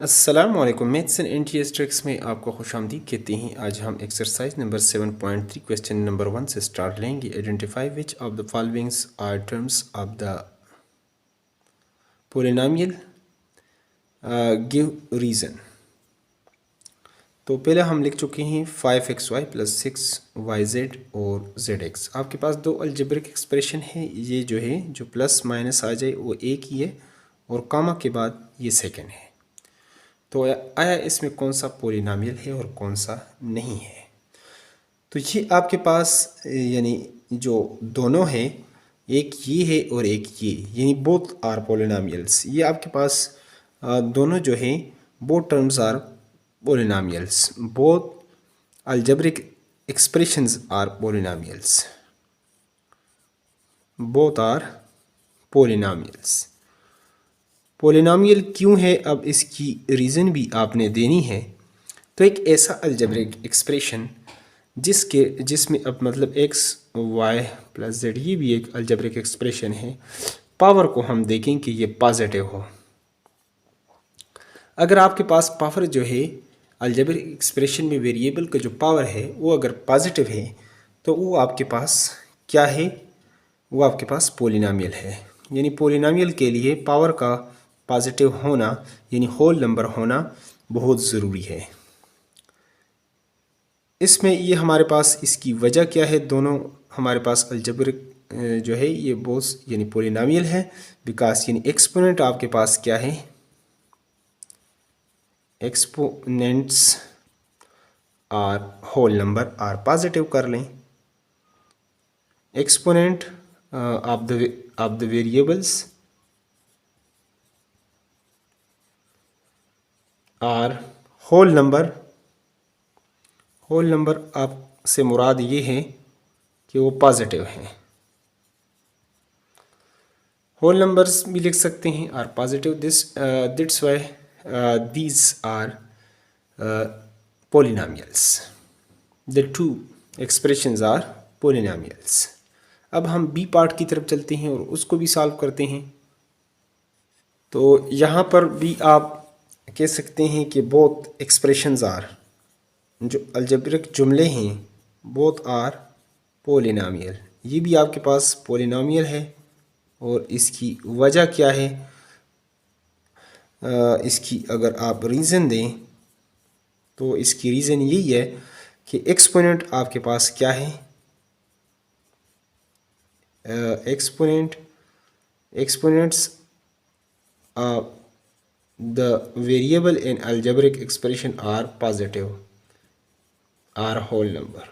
अस्सलामुअलैकुम। Maths and NTS tricks में आपको खुशामदीद कहते हैं। आज हम एक्सरसाइज नंबर 7.3 क्वेश्चन नंबर 1 से स्टार्ट लेंगे। Identify which of the followings are terms of the polynomial, give reason. तो पहले हम लिख चुके हैं 5xy प्लस 6yz और zx। आपके पास दो अलजेब्रिक एक्सप्रेशन है। ये जो है जो प्लस माइनस आ जाए वो एक ही है और कामा के बाद ये सेकंड है। तो आया इसमें कौन सा पोलिनोमियल है और कौन सा नहीं है। तो ये आपके पास यानी जो दोनों है, एक ये है और एक ये, यानी बोथ आर पोलिनोमियल्स। ये आपके पास दोनों जो हैं both terms are polynomials. Both algebraic expressions are polynomials. Both are polynomials. Polynomial क्यों है, अब इसकी रीज़न भी आपने देनी है। तो एक ऐसा अलजेब्रिक एक्सप्रेशन जिसमें अब मतलब एक्स वाई प्लस जेड, ये भी एक अलजेब्रिक एक्सप्रेशन है। पावर को हम देखें कि ये पॉजिटिव हो। अगर आपके पास पावर जो है अलजेब्रिक एक्सप्रेशन में वेरिएबल का जो पावर है वो अगर पॉजिटिव है तो वो आपके पास क्या है, वो आपके पास पोलिनोमियल है। यानी पोलिनोमियल के लिए पावर का पॉजिटिव होना यानी होल नंबर होना बहुत ज़रूरी है। इसमें ये हमारे पास इसकी वजह क्या है, दोनों हमारे पास अलजेब्रिक जो है ये बोथ यानी पोलिनोमियल है। बिकॉज यानी एक्सपोनेंट आपके पास क्या है, exponents are whole number are positive कर लें। Exponent of the variables are whole number. Whole number आपसे मुराद ये है कि वो पॉजिटिव हैं। होल नंबर्स भी लिख सकते हैं are positive. That's why these are polynomials. The two expressions are polynomials. अब हम बी पार्ट की तरफ चलते हैं और उसको भी सॉल्व करते हैं। तो यहाँ पर भी आप कह सकते हैं कि बोथ एक्सप्रेशंस आर, जो अलजेब्रिक जुमले हैं बोथ आर पोलिनोमियल। ये भी आपके पास पोलिनोमियल है और इसकी वजह क्या है, इसकी अगर आप रीज़न दें तो इसकी रीज़न यही है कि एक्सपोनेंट आपके पास क्या है, exponents the variable in algebraic expression are positive, are whole number।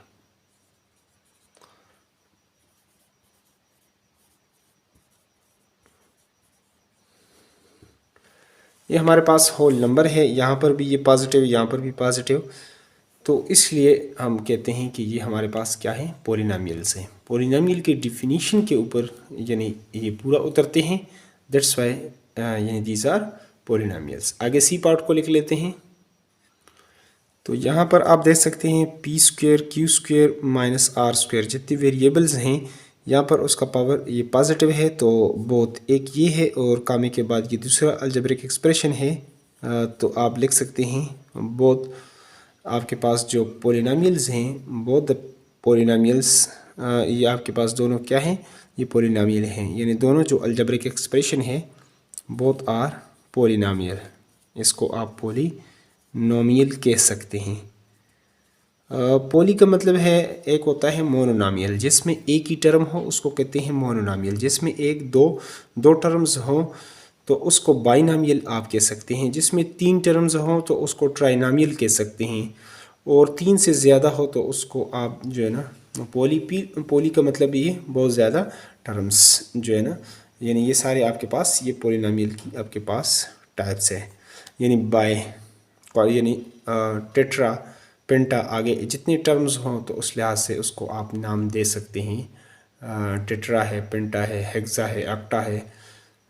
ये हमारे पास होल नंबर है, यहाँ पर भी ये पॉजिटिव, यहाँ पर भी पॉजिटिव। तो इसलिए हम कहते हैं कि ये हमारे पास क्या है, पोलिनोमियल्स हैं। पोलिनोमियल की डिफिनीशन के ऊपर यानी ये पूरा उतरते हैं। दैट्स वाई यानी दीज आर पोलिनोमियल्स। आगे सी पार्ट को लिख लेते हैं। तो यहाँ पर आप देख सकते हैं P square Q square minus R square, जितने वेरिएबल्स हैं यहाँ पर उसका पावर ये पॉजिटिव है। तो बोथ एक ये है और कामे के बाद ये दूसरा अलजेब्रिक एक्सप्रेशन है। तो आप लिख सकते हैं बोथ आपके पास जो पोलिनोमियल्स हैं, बोथ द पोलिनोमियल्स, ये आपके पास दोनों क्या हैं, ये पोलिनोमियल हैं। यानी दोनों जो अलजेब्रिक एक्सप्रेशन है बोथ आर पोलिनोमियल। इसको आप पोलिनोमियल कह सकते हैं। पोली का मतलब है एक होता है मोनोनोमियल, जिसमें एक ही टर्म हो उसको कहते हैं मोनोनोमियल। जिसमें एक दो टर्म्स हो तो उसको बाइनोमियल आप कह सकते हैं। जिसमें तीन टर्म्स हो तो उसको ट्राइनोमियल कह सकते हैं। और तीन से ज़्यादा हो तो उसको आप जो है ना पोली का मतलब ये बहुत ज़्यादा टर्म्स जो है ना, यानी ये सारे आपके पास ये पोलिनोमियल की आपके पास टाइप्स है। यानी बाय यानी टेट्रा पेंटा, आगे जितने टर्म्स हों तो उस लिहाज से उसको आप नाम दे सकते हैं। टेट्रा है, पेंटा है, हेक्सा है, ऑक्टा है,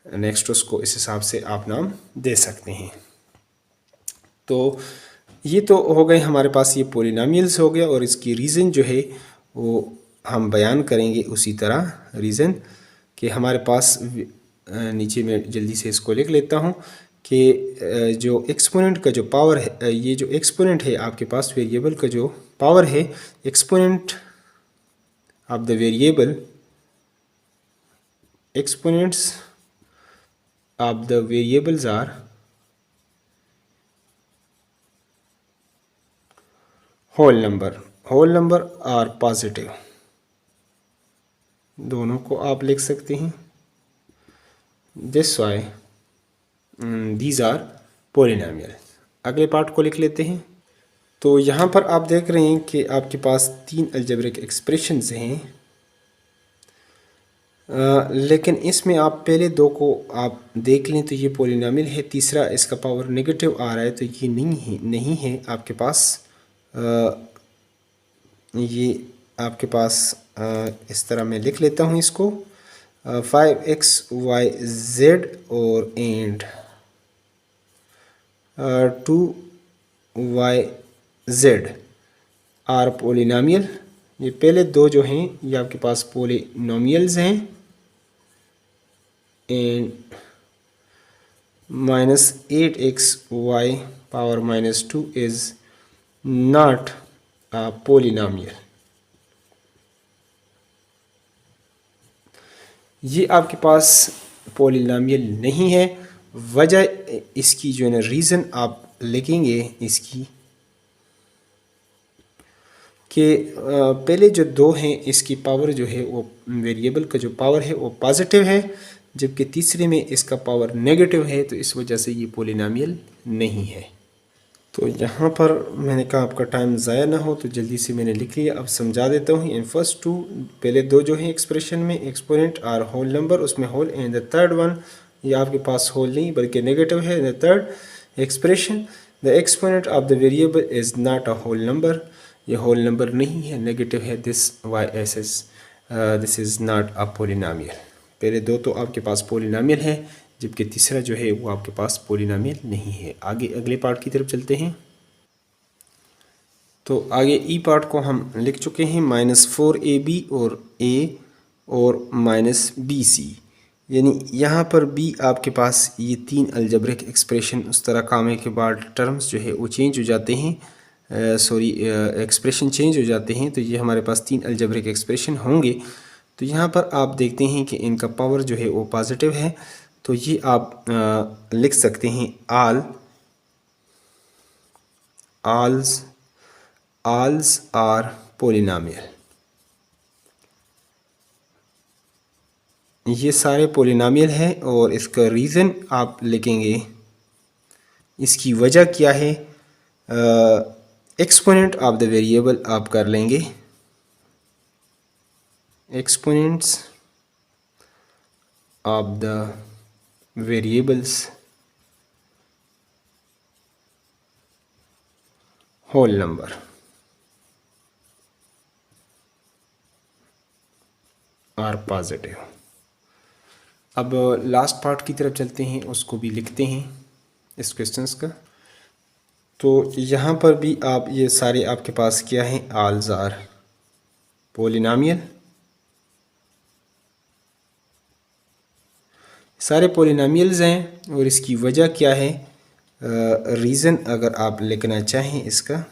नेक्स्ट उसको इस हिसाब से आप नाम दे सकते हैं। तो ये तो हो गए हमारे पास ये पोलिनोमियल्स हो गया। और इसकी रीज़न जो है वो हम बयान करेंगे उसी तरह रीज़न कि हमारे पास नीचे में जल्दी से इसको लिख लेता हूँ कि जो एक्सपोनेंट का जो पावर है, ये जो एक्सपोनेंट है आपके पास वेरिएबल का जो पावर है, exponent of the variable, exponents of the variables are whole number are positive। दोनों को आप लिख सकते हैं। This why these are polynomial. अगले पार्ट को लिख लेते हैं। तो यहाँ पर आप देख रहे हैं कि आपके पास 3 अलजेब्रिक एक्सप्रेशंस हैं, लेकिन इसमें आप पहले 2 को आप देख लें तो ये पोलिनोमियल है, तीसरा इसका पावर नेगेटिव आ रहा है तो ये नहीं है आपके पास। ये आपके पास इस तरह मैं लिख लेता हूँ इसको, 5xyz और एंड 2yz आर पोलिनोमियल। ये पहले 2 जो हैं ये आपके पास पोलिनोमियल्स हैं, and -8xy power -2 is not a polynomial. ये आपके पास पोलिनोमियल नहीं है। वजह इसकी जो है ना, रीज़न आप लिखेंगे इसकी कि पहले जो 2 हैं इसकी पावर जो है वो वेरिएबल का जो पावर है वो पॉजिटिव है, जबकि तीसरे में इसका पावर नेगेटिव है, तो इस वजह से ये पोलिनोमियल नहीं है। तो यहाँ पर मैंने कहा आपका टाइम ज़ाया ना हो तो जल्दी से मैंने लिख लिया। अब समझा देता हूँ। इन फर्स्ट 2 पहले 2 जो हैं एक्सप्रेशन में, एक्सपोनेंट आर होल नंबर, उसमें whole, and the third one ये आपके पास होल नहीं बल्कि नेगेटिव है। The third expression, the exponent of the variable is not a whole number, ये होल नंबर नहीं है, नेगेटिव है। This is not a polynomial. पहले 2 तो आपके पास पोलिनोमियल है, जबकि तीसरा जो है वो आपके पास पोलिनोमियल नहीं है। आगे अगले पार्ट की तरफ चलते हैं। तो आगे ई पार्ट को हम लिख चुके हैं, -4ab और a और -bc, यानी यहाँ पर b आपके पास ये 3 अलजेब्रिक एक्सप्रेशन उस तरह काम के बाद टर्म्स जो है वो चेंज हो जाते हैं, एक्सप्रेशन चेंज हो जाते हैं। तो ये हमारे पास 3 अलजेब्रिक एक्सप्रेशन होंगे। तो यहाँ पर आप देखते हैं कि इनका पावर जो है वो पॉजिटिव है, तो ये आप लिख सकते हैं ऑल्स आर पोलिनोमियल। ये सारे पोलिनोमियल हैं और इसका रीज़न आप लिखेंगे, इसकी वजह क्या है। एक्सपोनेंट ऑफ द वेरिएबल आप कर लेंगे, exponents of the variables whole number are positive. अब लास्ट पार्ट की तरफ चलते हैं, उसको भी लिखते हैं इस क्वेश्चंस का। तो यहाँ पर भी आप ये सारे आपके पास क्या हैं, ऑल्स आर पोलिनोमियल, सारे पोलिनोमियल्स हैं। और इसकी वजह क्या है, रीज़न अगर आप लिखना चाहें इसका,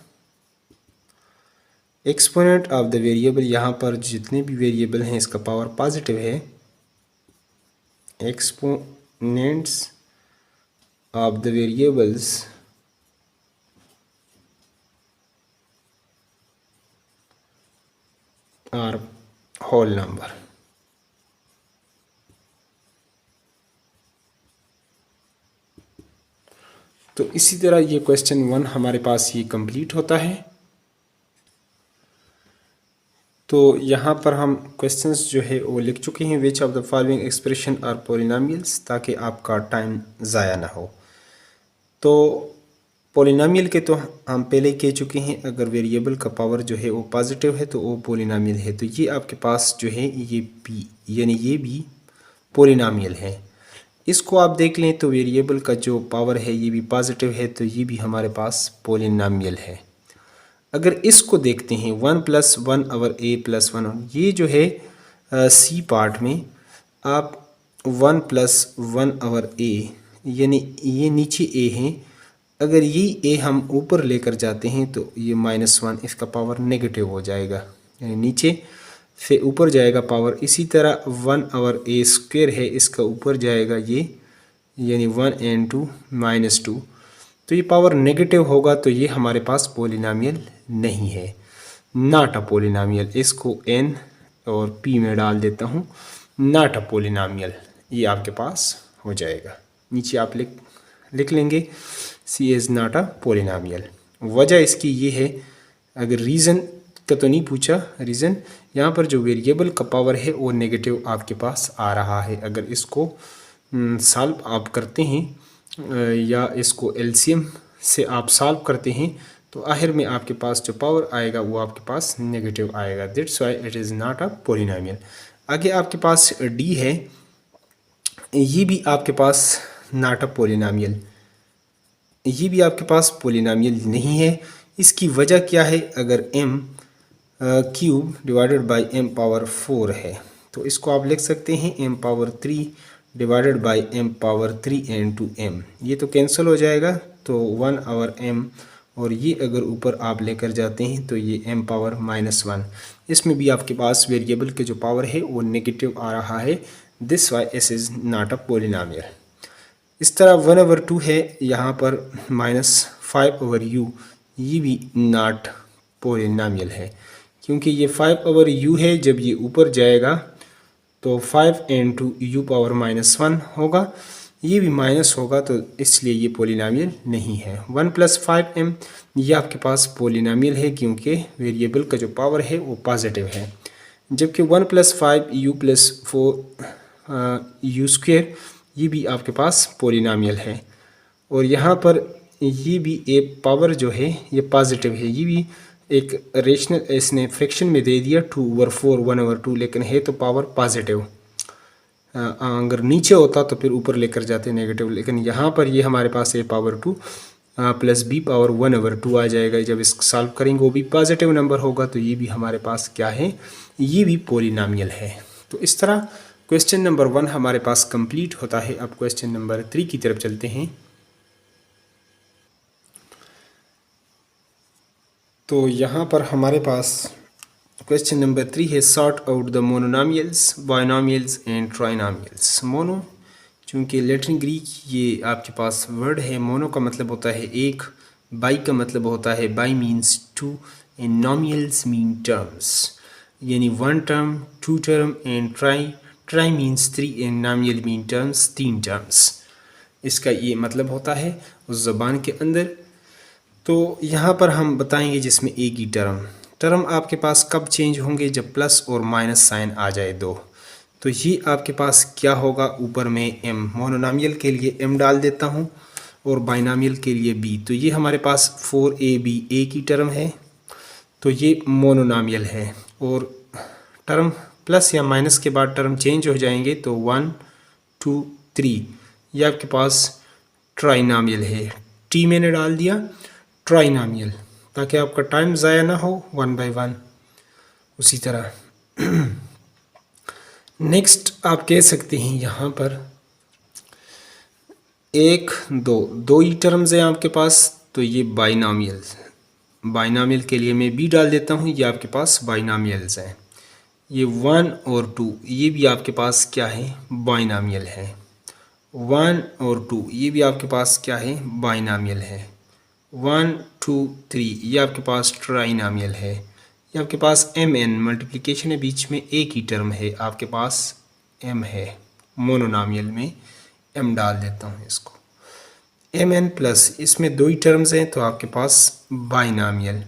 एक्सपोनेंट ऑफ द वेरिएबल, यहाँ पर जितने भी वेरिएबल हैं इसका पावर पॉजिटिव है। Exponents of the variables are whole number. तो इसी तरह ये क्वेश्चन 1 हमारे पास ये कंप्लीट होता है। तो यहाँ पर हम क्वेश्चंस जो है वो लिख चुके हैं, which of the following expression are polynomials, ताकि आपका टाइम ज़ाया ना हो। तो पोलिनोमियल के तो हम पहले कह चुके हैं, अगर वेरिएबल का पावर जो है वो पॉजिटिव है तो वो पोलिनोमियल है। तो ये आपके पास जो है ये p, यानी ये भी पोलिनोमियल है। इसको आप देख लें तो वेरिएबल का जो पावर है ये भी पॉजिटिव है, तो ये भी हमारे पास पोलिनोमियल है। अगर इसको देखते हैं 1 + 1 ओवर a + 1, ये जो है सी पार्ट में आप 1 + 1 ओवर a यानी ये नीचे ए है, अगर ये ए हम ऊपर लेकर जाते हैं तो ये -1 इसका पावर नेगेटिव हो जाएगा, यानी नीचे से ऊपर जाएगा पावर। इसी तरह 1/a² है, इसका ऊपर जाएगा ये, यानी 1 and 2 -2, तो ये पावर नेगेटिव होगा, तो ये हमारे पास पॉलिनॉमियल नहीं है, नॉट अ पॉलिनॉमियल। इसको n और p में डाल देता हूँ, नॉट अ पॉलिनॉमियल, ये आपके पास हो जाएगा। नीचे आप लिख लेंगे C is not a polynomial. वजह इसकी ये है, अगर रीज़न का तो नहीं पूछा, रीज़न यहाँ पर जो वेरिएबल का पावर है वो नेगेटिव आपके पास आ रहा है। अगर इसको सॉल्व आप करते हैं या इसको LCM से आप सॉल्व करते हैं तो आखिर में आपके पास जो पावर आएगा वो आपके पास नेगेटिव आएगा, that's why it is not a polynomial. आगे आपके पास D है, ये भी आपके पास नॉट अ पॉलिनॉमियल, ये भी आपके पास पॉलिनॉमियल नहीं है। इसकी वजह क्या है, अगर m³ डिवाइडेड बाई m⁴ है तो इसको आप लिख सकते हैं m⁴ divided by m⁴ into m, ये तो कैंसिल हो जाएगा, तो 1/m, और ये अगर ऊपर आप लेकर जाते हैं तो ये m⁻⁻1, इसमें भी आपके पास वेरिएबल के जो पावर है वो नेगेटिव आ रहा है, this why S is not a polynomial. इस तरह 1/2 है, यहाँ पर -5/u, ये भी नॉट पॉलिनॉमियल है, क्योंकि ये 5/u है, जब ये ऊपर जाएगा तो 5 into u⁻⁻1 होगा, ये भी माइनस होगा, तो इसलिए ये पॉलिनॉमियल नहीं है। 1 + 5m ये आपके पास पॉलिनॉमियल है, क्योंकि वेरिएबल का जो पावर है वो पॉजिटिव है, जबकि 1 + 5u + 4u² ये भी आपके पास पॉलिनॉमियल है। और यहाँ पर ये भी एक पावर जो है ये पॉजिटिव है, ये भी एक रेशनल, इसने फ्रैक्शन में दे दिया 2/4 1/2, लेकिन है तो पावर पॉजिटिव। अगर नीचे होता तो फिर ऊपर लेकर जाते नेगेटिव, लेकिन यहाँ पर ये हमारे पास a पावर 2 + b पावर 1/2 आ जाएगा। जब इसको सॉल्व करेंगे वो भी पॉजिटिव नंबर होगा, तो ये भी हमारे पास क्या है, ये भी पॉलिनॉमियल है। तो इस तरह क्वेश्चन नंबर 1 हमारे पास कंप्लीट होता है। अब क्वेश्चन नंबर 3 की तरफ चलते हैं। तो यहाँ पर हमारे पास क्वेश्चन नंबर 3 है, sort out the mononomials, binomials and trinomials. Mono, चूँकि लैटिन ग्रीक ये आपके पास वर्ड है, मोनो का मतलब होता है एक, बाई का मतलब होता है bi means 2, and nomials mean terms, यानी 1 term 2 term, and tri means 3, and nomial mean terms 3 terms. इसका ये मतलब होता है उस ज़बान के अंदर। तो यहाँ पर हम बताएंगे जिसमें एक ही टर्म आपके पास कब चेंज होंगे, जब प्लस और माइनस साइन आ जाए 2। तो ये आपके पास क्या होगा, ऊपर में m, मोनोनॉमियल के लिए m डाल देता हूँ और बाइनॉमियल के लिए b। तो ये हमारे पास 4ab एक ही टर्म है, तो ये मोनोनॉमियल है। और टर्म प्लस या माइनस के बाद टर्म चेंज हो जाएंगे, तो 1 2 3 ये आपके पास ट्राइनॉमियल है। t मैंने डाल दिया ट्राइनॉमियल, ताकि आपका टाइम ज़ाया ना हो 1/1। उसी तरह नेक्स्ट आप कह सकते हैं यहाँ पर 1 2 ही टर्म्स हैं आपके पास, तो ये बाइनॉमियल के लिए मैं b डाल देता हूँ, ये आपके पास बाइनॉमियल्स हैं। ये 1 और 2 ये भी आपके पास क्या है, बाइनॉमियल है। 1 और 2 ये भी आपके पास क्या है, बाइनॉमियल है। 1 2 3 ये आपके पास ट्राइनॉमियल है। ये आपके पास mn मल्टीप्लिकेशन है, बीच में एक ही टर्म है आपके पास m है, मोनोनॉमियल में m डाल देता हूँ इसको, mn प्लस इसमें 2 ही टर्म्स हैं, तो आपके पास बाइनॉमियल।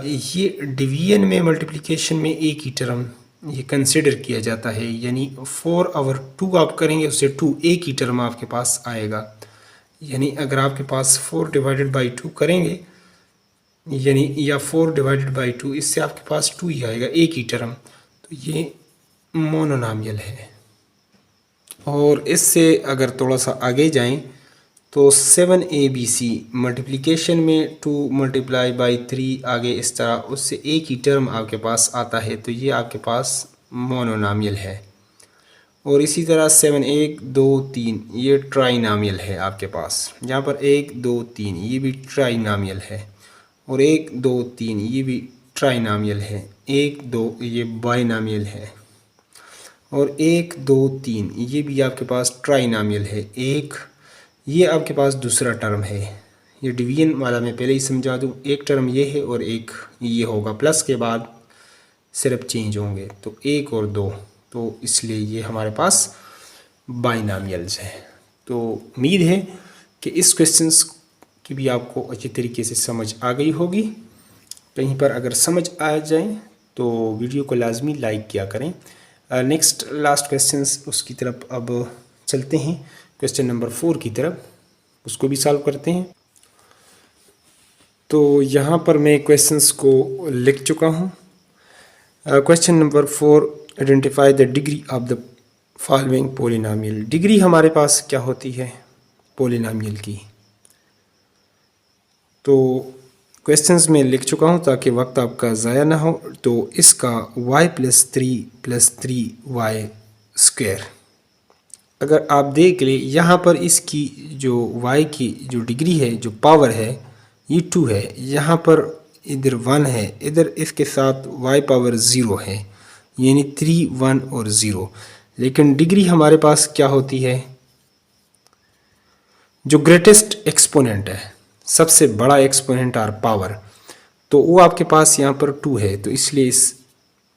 ये डिवीजन में मल्टीप्लिकेशन में एक ही टर्म ये कंसिडर किया जाता है, यानी 4/2 आप करेंगे उससे 2 एक ही टर्म आपके पास आएगा। यानी अगर आपके पास 4/2 करेंगे, यानी या 4/2, इससे आपके पास 2 ही आएगा, एक ही टर्म, तो ये मोनोनॉमियल है। और इससे अगर थोड़ा सा आगे जाएं तो 7abc मल्टीप्लिकेशन में 2 × 3 आगे इस तरह, उससे एक ही टर्म आपके पास आता है, तो ये आपके पास मोनोनॉमियल है। और इसी तरह 7 1 2 3 ये ट्राइनामियल है आपके पास। यहाँ पर 1 2 3 ये भी ट्राइनामियल है और 1 2 3 ये भी ट्राइनामियल है। 1 2 ये बाइनामियल है और 1 2 3 ये भी आपके पास ट्राइनामियल है। एक ये आपके पास दूसरा टर्म है। ये डिवीजन वाला मैं पहले ही समझा दूँ, एक टर्म ये है और एक ये होगा, प्लस के बाद सिर्फ चेंज होंगे तो 1 और 2, तो इसलिए ये हमारे पास बाइनामियल्स हैं। तो उम्मीद है कि इस क्वेश्चंस की भी आपको अच्छी तरीके से समझ आ गई होगी। कहीं पर अगर समझ आ जाए तो वीडियो को लाजमी लाइक किया करें। नेक्स्ट लास्ट क्वेश्चंस उसकी तरफ अब चलते हैं, क्वेश्चन नंबर 4 की तरफ, उसको भी सॉल्व करते हैं। तो यहाँ पर मैं क्वेश्चंस को लिख चुका हूँ। Question number 4, identify the degree of the following polynomial. Degree हमारे पास क्या होती है पोलिनोमियल की, तो क्वेश्चंस में लिख चुका हूँ ताकि वक्त आपका ज़ाया ना हो। तो इसका y + 3y स्क्वायर, अगर आप देख लें यहाँ पर इसकी जो y की जो डिग्री है, जो पावर है, ये 2 है। यहाँ पर इधर 1 है, इधर इसके साथ y पावर 0 है, यानी 3 1 और 0। लेकिन डिग्री हमारे पास क्या होती है, जो ग्रेटेस्ट एक्सपोनेंट है, सबसे बड़ा एक्सपोनेंट और पावर, तो वो आपके पास यहाँ पर 2 है। तो इसलिए इस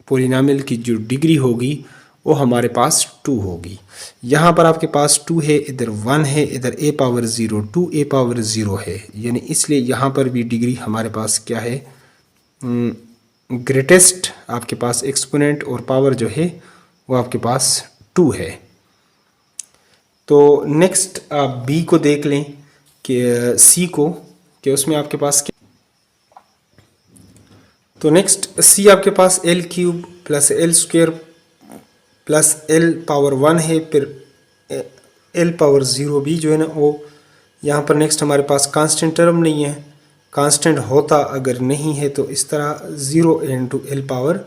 पोलिनोमियल की जो डिग्री होगी वो हमारे पास 2 होगी। यहाँ पर आपके पास 2 है, इधर 1 है, इधर a पावर 0 2a पावर 0 है, यानी इसलिए यहाँ पर भी डिग्री हमारे पास क्या है, ग्रेटेस्ट आपके पास एक्सपोनेंट और पावर जो है वो आपके पास 2 है। तो नेक्स्ट आप b को देख लें कि c को, कि उसमें आपके पास क्या, तो नेक्स्ट c आपके पास l³ + l² + l पावर 1 है, फिर l पावर 0 भी जो है ना वो यहाँ पर नेक्स्ट हमारे पास कांस्टेंट टर्म नहीं है। कांस्टेंट होता अगर नहीं है तो इस तरह 0 × l पावर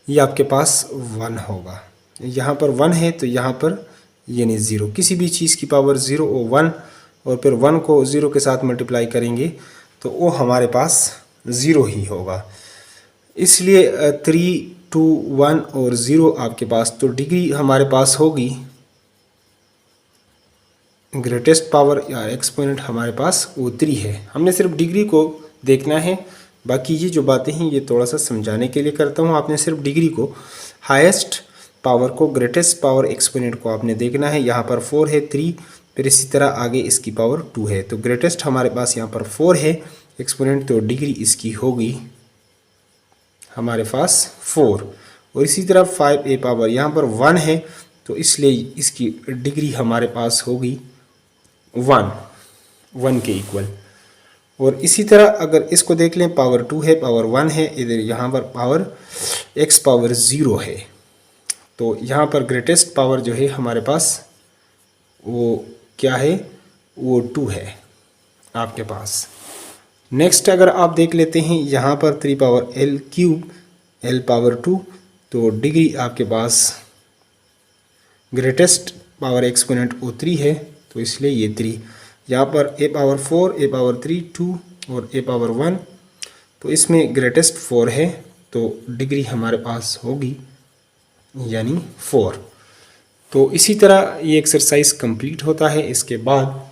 ये आपके पास 1 होगा। यहाँ पर 1 है तो यहाँ पर यानी 0, किसी भी चीज़ की पावर 0 और 1, और फिर 1 को 0 के साथ मल्टीप्लाई करेंगे तो वो हमारे पास 0 ही होगा। इसलिए 3 2 1 और 0 आपके पास, तो डिग्री हमारे पास होगी ग्रेटेस्ट पावर या एक्सपोनेंट हमारे पास वो 3 है। हमने सिर्फ डिग्री को देखना है, बाकी ये जो बातें हैं ये थोड़ा सा समझाने के लिए करता हूँ। आपने सिर्फ डिग्री को, हाईएस्ट पावर को, ग्रेटेस्ट पावर एक्सपोनेंट को आपने देखना है। यहाँ पर 4 है, 3, फिर इसी तरह आगे इसकी पावर 2 है। तो ग्रेटेस्ट हमारे पास यहाँ पर 4 है एक्सपोनेंट, तो डिग्री इसकी होगी हमारे पास 4। और इसी तरह 5a पावर यहाँ पर 1 है तो इसलिए इसकी डिग्री हमारे पास होगी 1 के इक्वल। और इसी तरह अगर इसको देख लें, पावर 2 है, पावर 1 है, इधर यहाँ पर पावर x पावर 0 है, तो यहाँ पर ग्रेटेस्ट पावर जो है हमारे पास वो क्या है, वो 2 है आपके पास। नेक्स्ट अगर आप देख लेते हैं यहाँ पर 3 पावर l³ l पावर 2, तो डिग्री आपके पास ग्रेटेस्ट पावर एक्सपोनेंट वो 3 है, तो इसलिए ये 3। यहाँ पर a पावर 4, a पावर 3 2 और a पावर 1, तो इसमें ग्रेटेस्ट 4 है, तो डिग्री हमारे पास होगी यानी 4। तो इसी तरह ये एक्सरसाइज कंप्लीट होता है। इसके बाद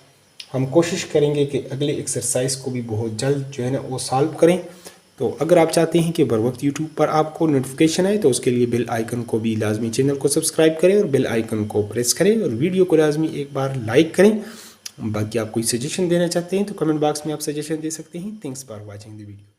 हम कोशिश करेंगे कि अगले एक्सरसाइज को भी बहुत जल्द जो है ना वो सॉल्व करें। तो अगर आप चाहते हैं कि बर वक्त यूट्यूब पर आपको नोटिफिकेशन आए तो उसके लिए बेल आइकन को भी लाजमी चैनल को सब्सक्राइब करें और बेल आइकन को प्रेस करें और वीडियो को लाजमी एक बार लाइक करें। बाकी आप कोई सजेशन देना चाहते हैं तो कमेंट बॉक्स में आप सजेशन दे सकते हैं। Thanks for watching the video.